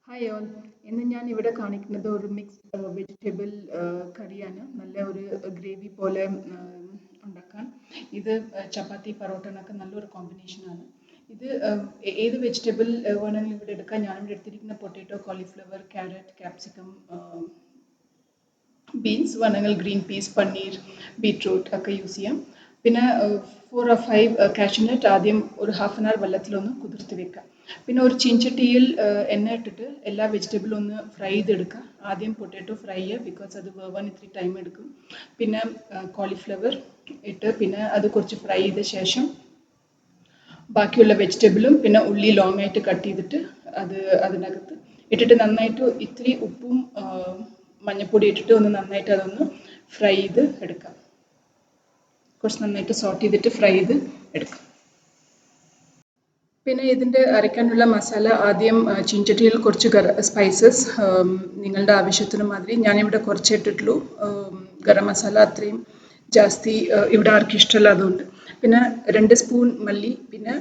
Hi all. ഇന്ന് ഞാൻ ഇവിടെ കാണിക്കുന്നത് ഒരു മിക്സ്ഡ് വെജിറ്റബിൾ കറിയാണ്. നല്ല ഒരു ഗ്രേവി പോലെ ഉണ്ടാക്കാൻ. ഇത് ചപ്പാത്തി പൊറോട്ടനൊക്കെ നല്ലൊരു കോമ്പിനേഷനാണ്. ഇത് ഏത് വെജിറ്റബിൾ വേണമെങ്കിലും ഇവിടെ എടുക്കാം. ഞാനിവിടെ എടുത്തിരിക്കുന്ന potato, cauliflower, carrot, capsicum, beans വേണമെങ്കിൽ ഗ്രീൻ പീസ്, പനീർ, ബീട്രൂട്ട് ഒക്കെ യൂസ് ചെയ്യാം. പിന്നെ 4 or 5 കാഷ്യൂനട്ട് ആദ്യം ഒരു ഹാഫ് ആൻ അവർ വെള്ളത്തിലൊന്ന് കുതിർത്ത് വെക്കാം. പിന്നെ ഒരു ചീൻചട്ടിയിൽ എണ്ണ ഇട്ടിട്ട് എല്ലാ വെജിറ്റബിളും ഒന്ന് ഫ്രൈ ചെയ്തെടുക്കുക. ആദ്യം പൊട്ടാറ്റോ ഫ്രൈ ചെയ്യുക, ബിക്കോസ് അത് വേവാൻ ഇത്തിരി ടൈം എടുക്കും. പിന്നെ കോളിഫ്ലവർ ഇട്ട് പിന്നെ അത് കുറച്ച് ഫ്രൈ ചെയ്ത ശേഷം ബാക്കിയുള്ള വെജിറ്റബിളും പിന്നെ ഉള്ളി ലോങ് ആയിട്ട് കട്ട് ചെയ്തിട്ട് അതിനകത്ത് ഇട്ടിട്ട് നന്നായിട്ട് ഇത്തിരി ഉപ്പും മഞ്ഞൾപ്പൊടി ഇട്ടിട്ട് ഒന്ന് നന്നായിട്ട് അതൊന്ന് ഫ്രൈ ചെയ്ത് എടുക്കാം. കുറച്ച് നന്നായിട്ട് സോട്ട് ചെയ്തിട്ട് ഫ്രൈ ചെയ്ത് എടുക്കാം. പിന്നെ ഇതിൻ്റെ അരയ്ക്കാനുള്ള മസാല ആദ്യം ചീൻചട്ടിയിൽ കുറച്ച് സ്പൈസസ് നിങ്ങളുടെ ആവശ്യത്തിന് മാതിരി. ഞാനിവിടെ കുറച്ച് ഇട്ടിട്ടുള്ളൂ. ഗരം മസാല അത്രയും ജാസ്തി ഇവിടെ ആർക്കും ഇഷ്ടമല്ല, അതുകൊണ്ട്. പിന്നെ 2 സ്പൂൺ മല്ലി, പിന്നെ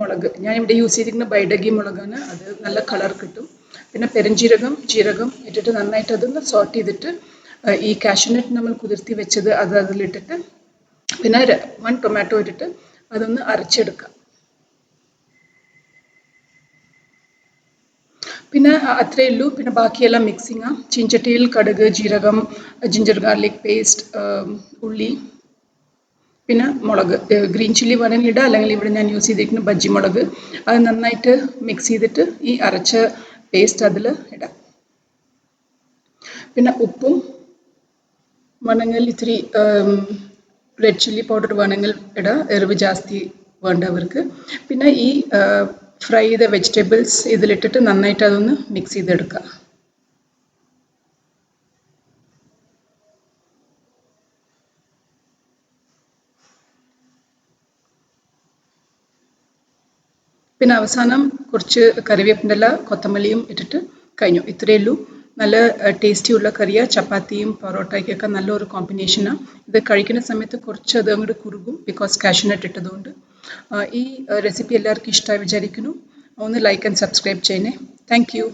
മുളക്. ഞാനിവിടെ യൂസ് ചെയ്തിരിക്കുന്ന ബൈഡഗി മുളകാണ്, അത് നല്ല കളർ കിട്ടും. പിന്നെ പെരുംജീരകം, ജീരകം ഇട്ടിട്ട് നന്നായിട്ട് അതൊന്ന് സോട്ട് ചെയ്തിട്ട് ഈ കാഷ്യൂനട്ട് നമ്മൾ കുതിർത്തി വെച്ചത് അതിലിട്ടിട്ട് പിന്നെ 1 ടൊമാറ്റോ ഇട്ടിട്ട് അതൊന്ന് അരച്ചെടുക്കാം. പിന്നെ അത്രയേ ഉള്ളൂ. പിന്നെ ബാക്കിയെല്ലാം മിക്സിങ്. ചീൻചട്ടിയിൽ കടുക്, ജീരകം, ജിഞ്ചർ ഗാർലിക് പേസ്റ്റ്, ഉള്ളി, പിന്നെ മുളക്. ഗ്രീൻ ചില്ലി വേണമെങ്കിൽ ഇടാം, അല്ലെങ്കിൽ ഇവിടെ ഞാൻ യൂസ് ചെയ്തിരിക്കുന്ന ബജ്ജി മുളക്. അത് നന്നായിട്ട് മിക്സ് ചെയ്തിട്ട് ഈ അരച്ച പേസ്റ്റ് അതിൽ ഇടാം. പിന്നെ ഉപ്പും വേണമെങ്കിൽ ഇത്തിരി റെഡ് ചില്ലി പൗഡർ വേണമെങ്കിൽ ഇടാം, എരിവ് ജാസ്തി വേണ്ടവർക്ക്. പിന്നെ ഈ ഫ്രൈ ചെയ്ത വെജിറ്റബിൾസ് ഇതിലിട്ടിട്ട് നന്നായിട്ട് അതൊന്ന് മിക്സ് ചെയ്തെടുക്കുക. പിന്നെ അവസാനം കുറച്ച് കറിവേപ്പിൻ്റെ ഇല, കൊത്തമല്ലിയും ഇട്ടിട്ട് കഴിഞ്ഞു. ഇത്രയേ ഉള്ളൂ. നല്ല ടേസ്റ്റിയുള്ള കറിയാണ്. ചപ്പാത്തിയും പൊറോട്ടയ്ക്കൊക്കെ നല്ലൊരു കോമ്പിനേഷനാണ്. ഇത് കഴിക്കുന്ന സമയത്ത് കുറച്ച് അത് അങ്ങോട്ട് കുറുകും, ബിക്കോസ് കാഷ്യൂനട്ട് ഇട്ടതുകൊണ്ട്. ഈ റെസിപ്പി എല്ലാവർക്കും ഇഷ്ടമായി വിചാരിക്കുന്നു. ഒന്ന് ലൈക്ക് ആൻഡ് സബ്സ്ക്രൈബ് ചെയ്യണേ. Thank you.